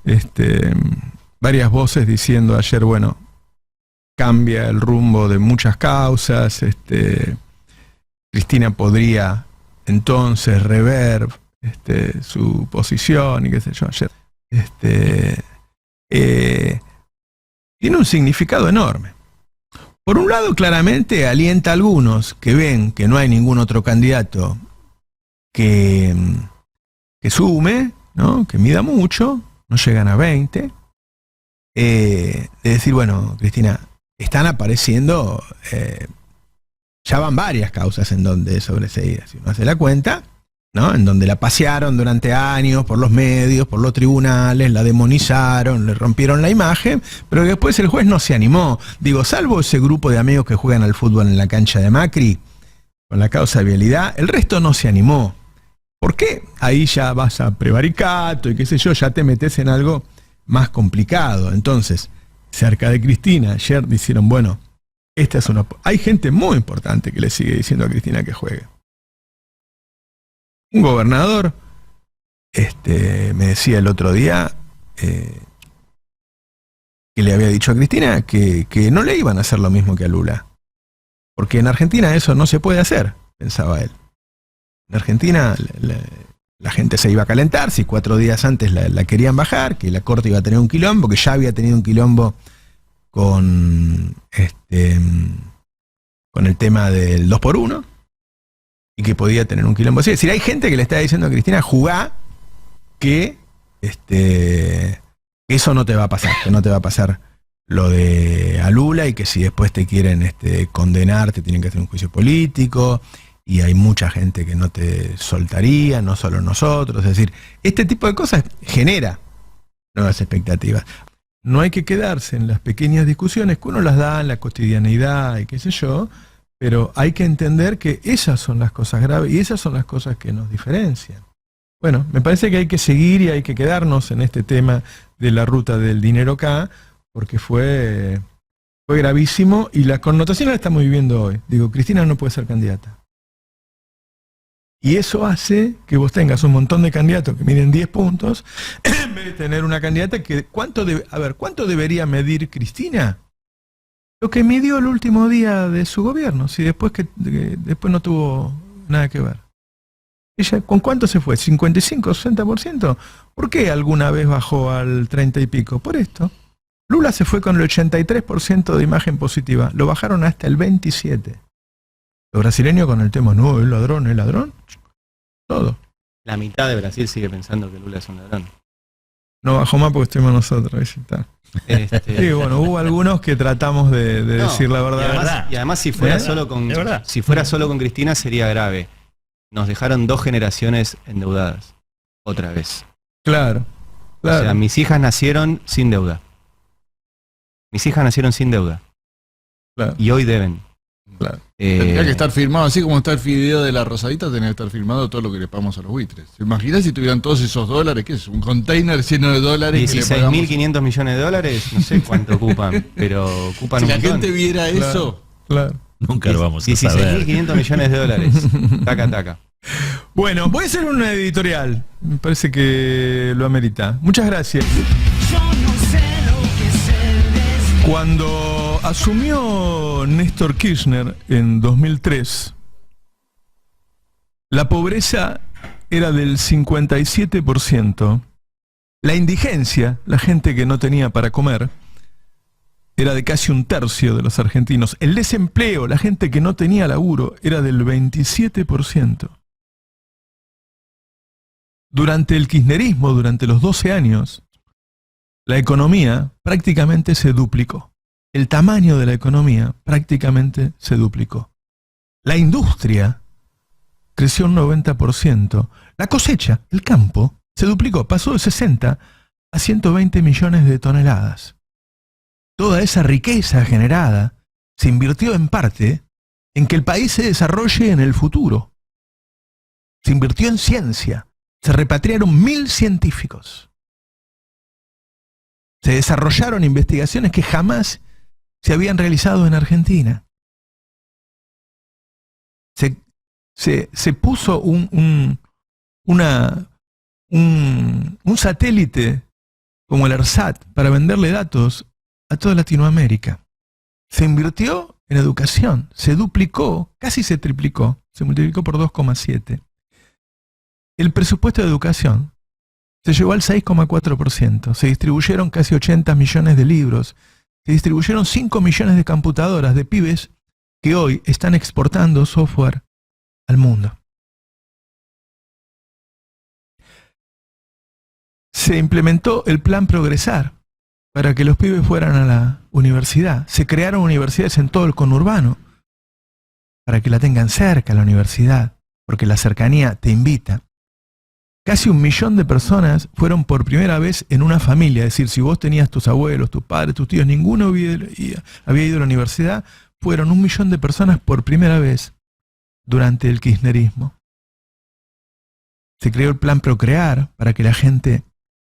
este, varias voces diciendo ayer, bueno, cambia el rumbo de muchas causas, Cristina podría entonces rever su posición y qué sé yo, ayer. Tiene un significado enorme. Por un lado, claramente alienta a algunos que ven que no hay ningún otro candidato que sume, ¿no? Que mida mucho, no llegan a 20, de decir, bueno, Cristina, están apareciendo, ya van varias causas en donde es sobreseída, si uno hace la cuenta, ¿no? En donde la pasearon durante años por los medios, por los tribunales, la demonizaron, le rompieron la imagen, pero que después el juez no se animó. Digo, salvo ese grupo de amigos que juegan al fútbol en la cancha de Macri, con la causa de vialidad, el resto no se animó. ¿Por qué? Ahí ya vas a prevaricato y qué sé yo, ya te metes en algo más complicado. Entonces, cerca de Cristina, ayer dijeron, bueno, esta es una... Hay gente muy importante que le sigue diciendo a Cristina que juegue. Un gobernador me decía el otro día que le había dicho a Cristina que no le iban a hacer lo mismo que a Lula. Porque en Argentina eso no se puede hacer, pensaba él. En Argentina la gente se iba a calentar, si 4 días antes la querían bajar, que la corte iba a tener un quilombo, que ya había tenido un quilombo con el tema del 2x1. Y que podía tener un quilombo así. Es decir, hay gente que le está diciendo a Cristina, jugá que eso no te va a pasar, que no te va a pasar lo de a Lula y que si después te quieren condenar, te tienen que hacer un juicio político y hay mucha gente que no te soltaría, no solo nosotros. Es decir, este tipo de cosas genera nuevas expectativas. No hay que quedarse en las pequeñas discusiones que uno las da en la cotidianidad y qué sé yo, pero hay que entender que esas son las cosas graves y esas son las cosas que nos diferencian. Bueno, me parece que hay que seguir y hay que quedarnos en este tema de la ruta del dinero acá, porque fue gravísimo y la connotación la estamos viviendo hoy. Digo, Cristina no puede ser candidata. Y eso hace que vos tengas un montón de candidatos que miden 10 puntos, en vez de tener una candidata que... ¿Cuánto debería medir Cristina? Lo que midió el último día de su gobierno, si después después no tuvo nada que ver. ¿Ella con cuánto se fue? ¿55, 60%? ¿Por qué alguna vez bajó al 30 y pico? Por esto. Lula se fue con el 83% de imagen positiva, lo bajaron hasta el 27%. Los brasileños con el tema, no, es ladrón, todo. La mitad de Brasil sigue pensando que Lula es un ladrón. No bajó más porque estuvimos nosotros, ahí está. Sí, bueno, hubo algunos que tratamos de decir la verdad. Y además si fuera solo con Cristina sería grave. Nos dejaron 2 generaciones endeudadas. Otra vez. Claro. O sea, mis hijas nacieron sin deuda. Claro. Y hoy deben. Claro. Tendría que estar firmado, así como está el video de la Rosadita, tendría que estar firmado todo lo que le pagamos a los buitres. ¿Imaginás si tuvieran todos esos dólares? ¿Qué es? ¿Un container lleno de dólares? 16.500 millones de dólares, no sé cuánto ocupan, pero ocupan si un la montón. gente viera eso, claro. Nunca lo vamos a saber. 16.500 millones de dólares. Taca. Bueno, voy a hacer una editorial. Me parece que lo amerita. Muchas gracias. Cuando asumió Néstor Kirchner en 2003, la pobreza era del 57%, la indigencia, la gente que no tenía para comer, era de casi 1/3 de los argentinos, el desempleo, la gente que no tenía laburo, era del 27%. Durante el kirchnerismo, durante los 12 años, la economía prácticamente se duplicó. El tamaño de la economía prácticamente se duplicó. La industria creció un 90%. La cosecha, el campo, se duplicó. Pasó de 60 a 120 millones de toneladas. Toda esa riqueza generada se invirtió en parte en que el país se desarrolle en el futuro. Se invirtió en ciencia. Se repatriaron 1000 científicos. Se desarrollaron investigaciones que jamás se habían realizado en Argentina. Se puso un satélite como el ARSAT, para venderle datos a toda Latinoamérica. Se invirtió en educación, se duplicó, casi se triplicó, se multiplicó por 2,7. El presupuesto de educación se llevó al 6,4%, se distribuyeron casi 80 millones de libros, se distribuyeron 5 millones de computadoras de pibes que hoy están exportando software al mundo. Se implementó el plan Progresar para que los pibes fueran a la universidad. Se crearon universidades en todo el conurbano para que la tengan cerca la universidad, porque la cercanía te invita. Casi 1 millón de personas fueron por primera vez en una familia, es decir, si vos tenías tus abuelos, tus padres, tus tíos, ninguno había ido a la universidad, fueron 1 millón de personas por primera vez durante el kirchnerismo. Se creó el plan Procrear para que la gente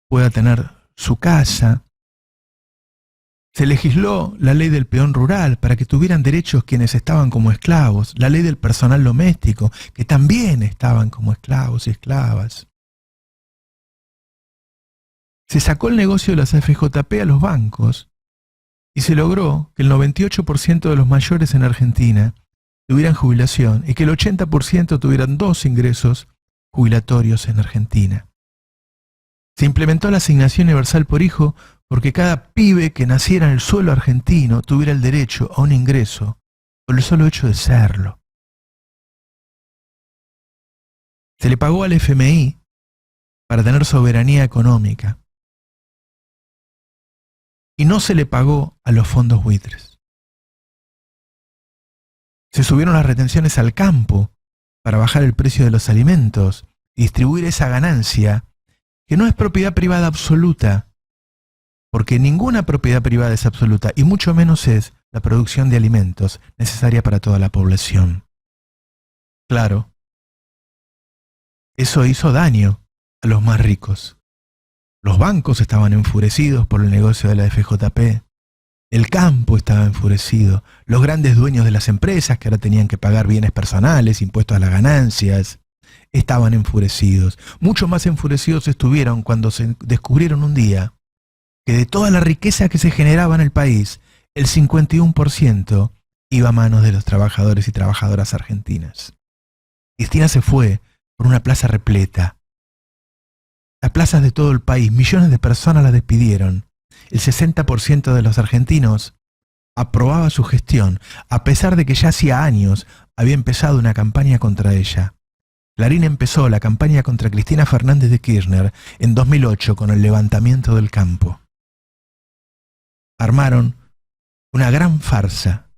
pueda tener su casa. Se legisló la ley del peón rural para que tuvieran derechos quienes estaban como esclavos, la ley del personal doméstico, que también estaban como esclavos y esclavas. Se sacó el negocio de las FJP a los bancos y se logró que el 98% de los mayores en Argentina tuvieran jubilación y que el 80% tuvieran 2 ingresos jubilatorios en Argentina. Se implementó la asignación universal por hijo porque cada pibe que naciera en el suelo argentino tuviera el derecho a un ingreso por el solo hecho de serlo. Se le pagó al FMI para tener soberanía económica y no se le pagó a los fondos buitres. Se subieron las retenciones al campo para bajar el precio de los alimentos y distribuir esa ganancia que no es propiedad privada absoluta, porque ninguna propiedad privada es absoluta, y mucho menos es la producción de alimentos necesaria para toda la población. Claro, eso hizo daño a los más ricos. Los bancos estaban enfurecidos por el negocio de la FJP, el campo estaba enfurecido, los grandes dueños de las empresas que ahora tenían que pagar bienes personales, impuestos a las ganancias, estaban enfurecidos. Mucho más enfurecidos estuvieron cuando se descubrieron un día que de toda la riqueza que se generaba en el país, el 51% iba a manos de los trabajadores y trabajadoras argentinas. Cristina se fue por una plaza repleta. Las plazas de todo el país, millones de personas la despidieron. El 60% de los argentinos aprobaba su gestión, a pesar de que ya hacía años había empezado una campaña contra ella. Clarín empezó la campaña contra Cristina Fernández de Kirchner en 2008 con el levantamiento del campo. Armaron una gran farsa.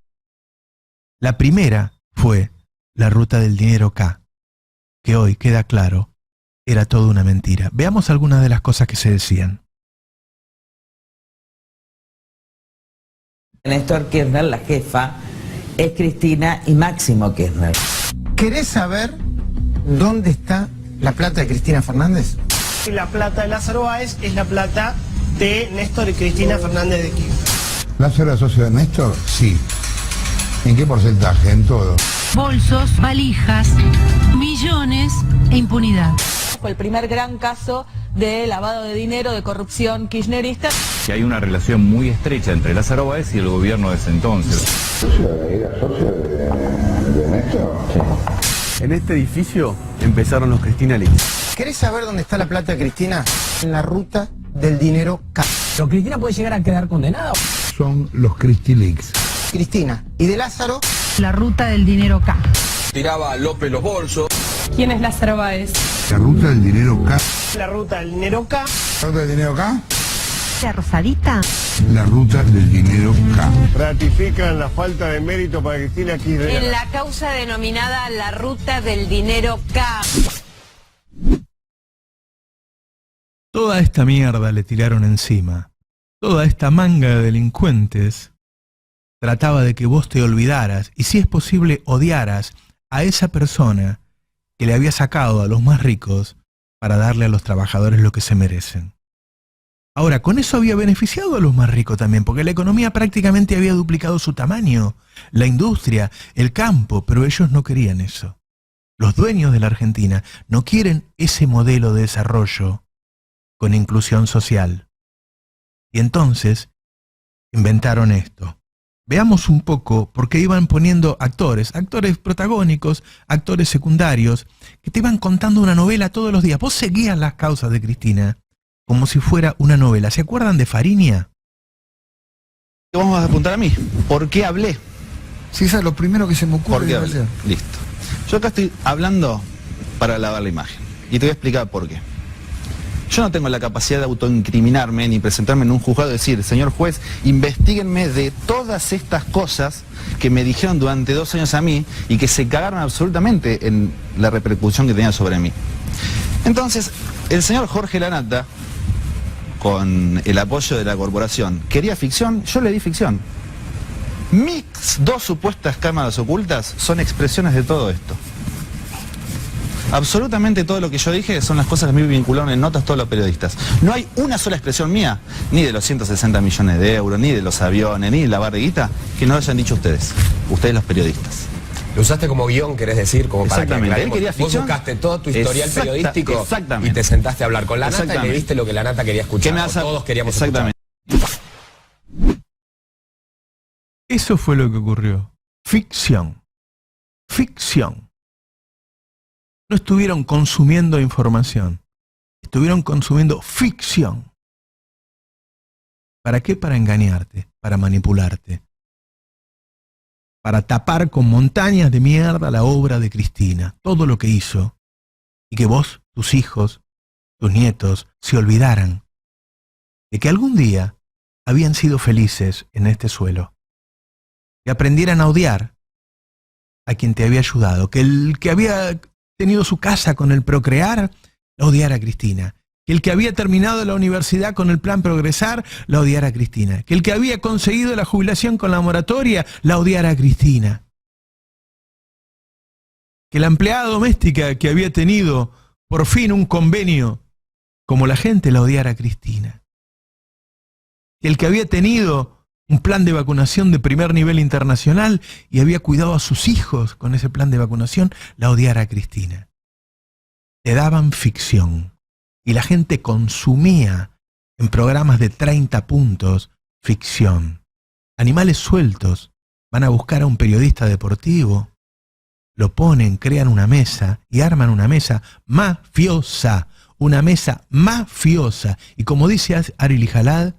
La primera fue la ruta del dinero K, que hoy queda claro, era toda una mentira. Veamos algunas de las cosas que se decían. Néstor Kirchner, la jefa, es Cristina y Máximo Kirchner. ¿Querés saber dónde está la plata de Cristina Fernández? La plata de Lázaro Báez es la plata de Néstor y Cristina Fernández de Kirchner. ¿Lázaro era socio de Néstor? Sí. ¿En qué porcentaje? En todo. Bolsos, valijas, millones e impunidad. Fue el primer gran caso de lavado de dinero, de corrupción kirchnerista. Que hay una relación muy estrecha entre Lázaro Báez y el gobierno de ese entonces. ¿Era socio de Néstor? Sí. En este edificio empezaron los Cristina Leaks. ¿Querés saber dónde está la plata de Cristina? En la ruta del dinero K. ¿Pero Cristina puede llegar a quedar condenada? Son los Cristi Leaks. Cristina. ¿Y de Lázaro? La ruta del dinero K. Tiraba a López los bolsos. ¿Quién es Lázaro Báez? La ruta del dinero K. La ruta del dinero K. ¿La ruta del dinero K? ¿La rosadita? La ruta del dinero K. Ratifican la falta de mérito para Cristina Kirchner. En la causa denominada la ruta del dinero K. Toda esta mierda le tiraron encima. Toda esta manga de delincuentes trataba de que vos te olvidaras y, si es posible, odiaras a esa persona que le había sacado a los más ricos para darle a los trabajadores lo que se merecen. Ahora, con eso había beneficiado a los más ricos también, porque la economía prácticamente había duplicado su tamaño, la industria, el campo, pero ellos no querían eso. Los dueños de la Argentina no quieren ese modelo de desarrollo con inclusión social. Y entonces inventaron esto. Veamos un poco por qué iban poniendo actores protagónicos, actores secundarios, que te iban contando una novela todos los días. Vos seguías las causas de Cristina como si fuera una novela. ¿Se acuerdan de Fariña? Vamos a apuntar a mí. ¿Por qué hablé? Sí, eso es lo primero que se me ocurre. ¿Por qué hablé? Listo. Yo acá estoy hablando para lavar la imagen. Y te voy a explicar por qué. Yo no tengo la capacidad de autoincriminarme ni presentarme en un juzgado y decir, señor juez, investíguenme de todas estas cosas que me dijeron durante 2 años a mí y que se cagaron absolutamente en la repercusión que tenían sobre mí. Entonces, el señor Jorge Lanata, con el apoyo de la corporación, quería ficción, yo le di ficción. Mis 2 supuestas cámaras ocultas son expresiones de todo esto. Absolutamente todo lo que yo dije son las cosas que me vincularon en notas todos los periodistas. No hay una sola expresión mía, ni de los 160 millones de euros, ni de los aviones, ni de la barriguita, que no lo hayan dicho ustedes los periodistas. Lo usaste como guión, querés decir, como para que él quería vos buscaste todo tu historial periodístico y te sentaste a hablar con Lanata y le diste lo que Lanata quería escuchar. Todos queríamos escuchar. Eso fue lo que ocurrió. Ficción. Ficción. No estuvieron consumiendo información, estuvieron consumiendo ficción. ¿Para qué? Para engañarte, para manipularte, para tapar con montañas de mierda la obra de Cristina, todo lo que hizo, y que vos, tus hijos, tus nietos, se olvidaran de que algún día habían sido felices en este suelo, que aprendieran a odiar a quien te había ayudado, que el que había tenido su casa con el Procrear, la odiara a Cristina. Que el que había terminado la universidad con el plan Progresar, la odiara a Cristina. Que el que había conseguido la jubilación con la moratoria, la odiara a Cristina. Que la empleada doméstica que había tenido por fin un convenio como la gente, la odiara a Cristina. Que el que había tenido un plan de vacunación de primer nivel internacional y había cuidado a sus hijos con ese plan de vacunación, la odiara a Cristina. Le daban ficción y la gente consumía en programas de 30 puntos ficción. Animales sueltos van a buscar a un periodista deportivo, lo ponen, crean una mesa y arman una mesa mafiosa, y como dice Ari Lijalad,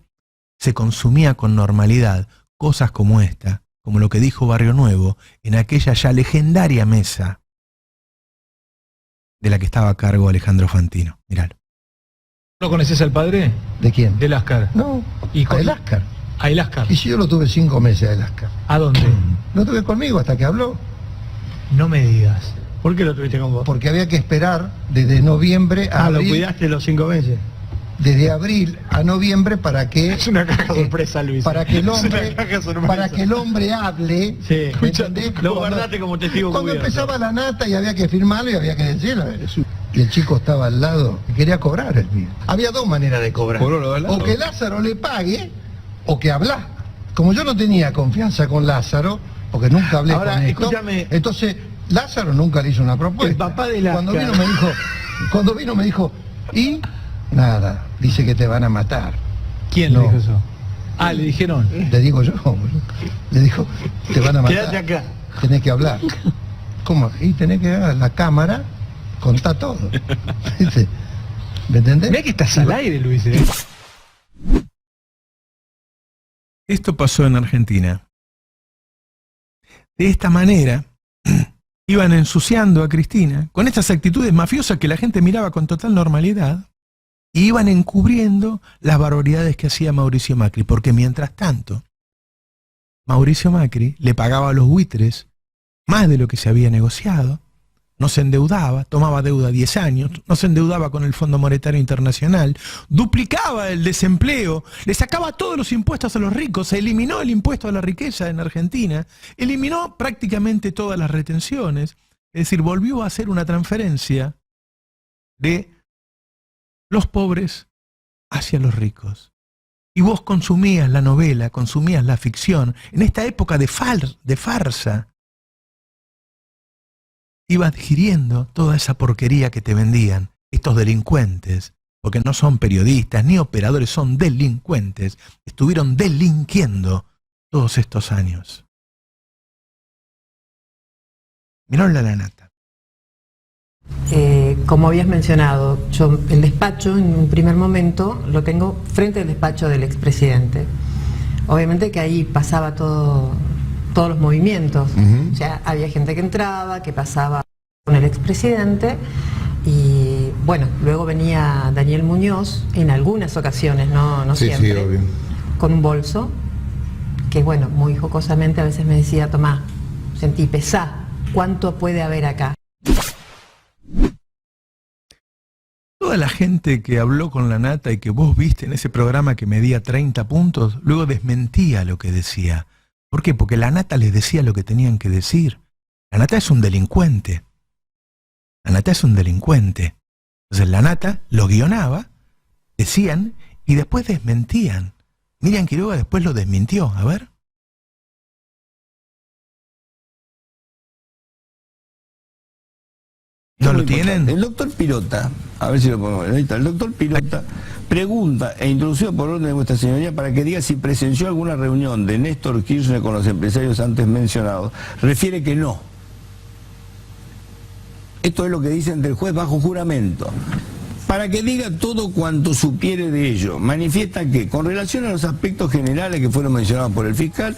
se consumía con normalidad cosas como esta, como lo que dijo Barrio Nuevo, en aquella ya legendaria mesa de la que estaba a cargo Alejandro Fantino. Miralo. ¿No conoces al padre? ¿De quién? De Lascar. No, ¿Y a Lascar. A Lascar. Y si yo lo tuve 5 meses a Lascar. ¿A dónde? Lo tuve conmigo hasta que habló. No me digas. ¿Por qué lo tuviste con vos? Porque había que esperar desde noviembre a abril. ¿Lo cuidaste los 5 meses? Desde abril a noviembre para que es una caja sorpresa, Luis. Para que el hombre hable. Sí. Escuchate, lo guardaste como testigo. Cuando empezaba la nata y había que firmarlo y había que decirlo. Y el chico estaba al lado y quería cobrar el mío. Había 2 maneras de cobrar. O que Lázaro le pague o que hablar. Como yo no tenía confianza con Lázaro, porque nunca hablé con esto, escúchame. Entonces Lázaro nunca le hizo una propuesta. El papá de Lascar. Cuando vino me dijo, y nada, dice que te van a matar. ¿Quién le dijo eso? Ah, le dijeron. Le digo yo. Le dijo, te van a matar. Quédate acá. Tenés que hablar. ¿Cómo? Y tenés que dar la cámara, contá todo. ¿Me entendés? Mirá que estás al aire, Luis. Esto pasó en Argentina. De esta manera, iban ensuciando a Cristina con estas actitudes mafiosas que la gente miraba con total normalidad y iban encubriendo las barbaridades que hacía Mauricio Macri, porque mientras tanto, Mauricio Macri le pagaba a los buitres más de lo que se había negociado, no se endeudaba, tomaba deuda 10 años, no se endeudaba con el Fondo Monetario Internacional, duplicaba el desempleo, le sacaba todos los impuestos a los ricos, se eliminó el impuesto a la riqueza en Argentina, eliminó prácticamente todas las retenciones, es decir, volvió a hacer una transferencia de los pobres hacia los ricos. Y vos consumías la novela, consumías la ficción, en esta época de farsa, ibas digiriendo toda esa porquería que te vendían estos delincuentes porque no son periodistas ni operadores, son delincuentes, estuvieron delinquiendo todos estos años. Mirónle a la nata. Como habías mencionado, yo el despacho en un primer momento lo tengo frente al despacho del expresidente. Obviamente que ahí pasaba todos los movimientos. O sea, había gente que entraba, que pasaba con el expresidente. Y bueno, luego venía Daniel Muñoz en algunas ocasiones, no siempre, sí, obvio, con un bolso, que bueno, muy jocosamente a veces me decía: Tomá, sentí, pesá, ¿cuánto puede haber acá? Toda la gente que habló con la nata y que vos viste en ese programa que medía 30 puntos, luego desmentía lo que decía. ¿Por qué? Porque la nata les decía lo que tenían que decir. La nata es un delincuente. La nata es un delincuente. Entonces la nata lo guionaba, decían, y después desmentían. Miriam Quiroga después lo desmintió. A ver. ¿No lo tienen? El doctor Pirota, a ver si lo podemos ver, ahí está, el doctor Pirota pregunta e introducido por orden de vuestra señoría para que diga si presenció alguna reunión de Néstor Kirchner con los empresarios antes mencionados. Refiere que no. Esto es lo que dicen del juez bajo juramento. Para que diga todo cuanto supiere de ello, manifiesta que con relación a los aspectos generales que fueron mencionados por el fiscal,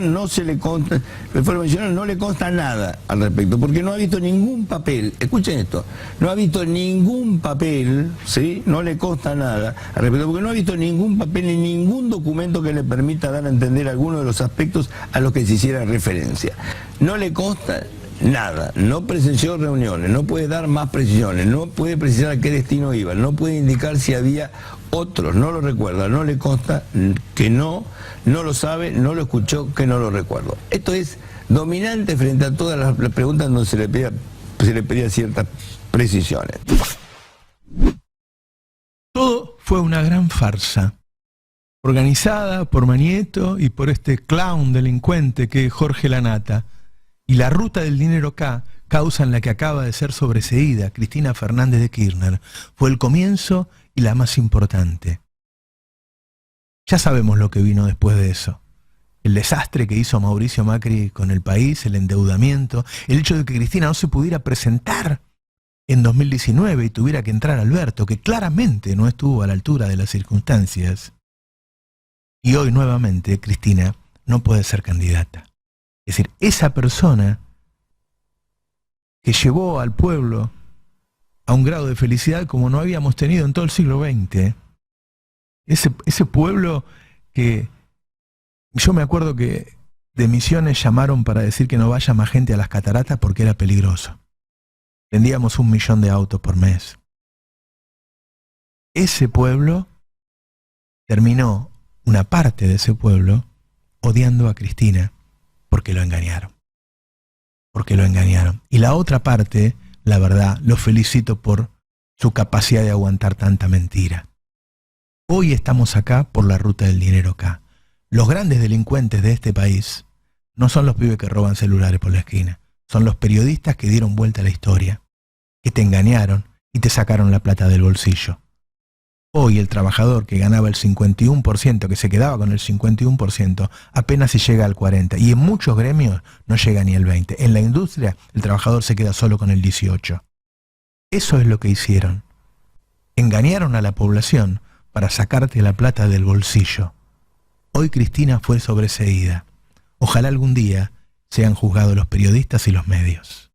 no se le consta, que fueron mencionados, no le consta nada al respecto, porque no ha visto ningún papel, escuchen esto, no ha visto ningún papel, ¿sí? No le consta nada al respecto, porque no ha visto ningún papel ni ningún documento que le permita dar a entender alguno de los aspectos a los que se hiciera referencia. No le consta nada, no presenció reuniones, no puede dar más precisiones, no puede precisar a qué destino iba, no puede indicar si había otros, no lo recuerda, no le consta que no lo sabe, no lo escuchó, que no lo recuerdo. Esto es dominante frente a todas las preguntas donde se le pedía ciertas precisiones. Todo fue una gran farsa, organizada por Mañeto y por este clown delincuente que es Jorge Lanata. Y la ruta del dinero K, causa en la que acaba de ser sobreseída Cristina Fernández de Kirchner, fue el comienzo y la más importante. Ya sabemos lo que vino después de eso. El desastre que hizo Mauricio Macri con el país, el endeudamiento, el hecho de que Cristina no se pudiera presentar en 2019 y tuviera que entrar Alberto, que claramente no estuvo a la altura de las circunstancias. Y hoy nuevamente Cristina no puede ser candidata. Es decir, esa persona que llevó al pueblo a un grado de felicidad como no habíamos tenido en todo el siglo XX, ese pueblo que yo me acuerdo que de Misiones llamaron para decir que no vaya más gente a las cataratas porque era peligroso. Vendíamos 1 millón de autos por mes. Ese pueblo terminó, una parte de ese pueblo, odiando a Cristina. Porque lo engañaron. Porque lo engañaron. Y la otra parte, la verdad, los felicito por su capacidad de aguantar tanta mentira. Hoy estamos acá por la ruta del dinero K. Los grandes delincuentes de este país no son los pibes que roban celulares por la esquina. Son los periodistas que dieron vuelta a la historia, que te engañaron y te sacaron la plata del bolsillo. Hoy el trabajador que ganaba el 51%, que se quedaba con el 51%, apenas si llega al 40%. Y en muchos gremios no llega ni al 20%. En la industria el trabajador se queda solo con el 18%. Eso es lo que hicieron. Engañaron a la población para sacarte la plata del bolsillo. Hoy Cristina fue sobreseída. Ojalá algún día sean juzgados los periodistas y los medios.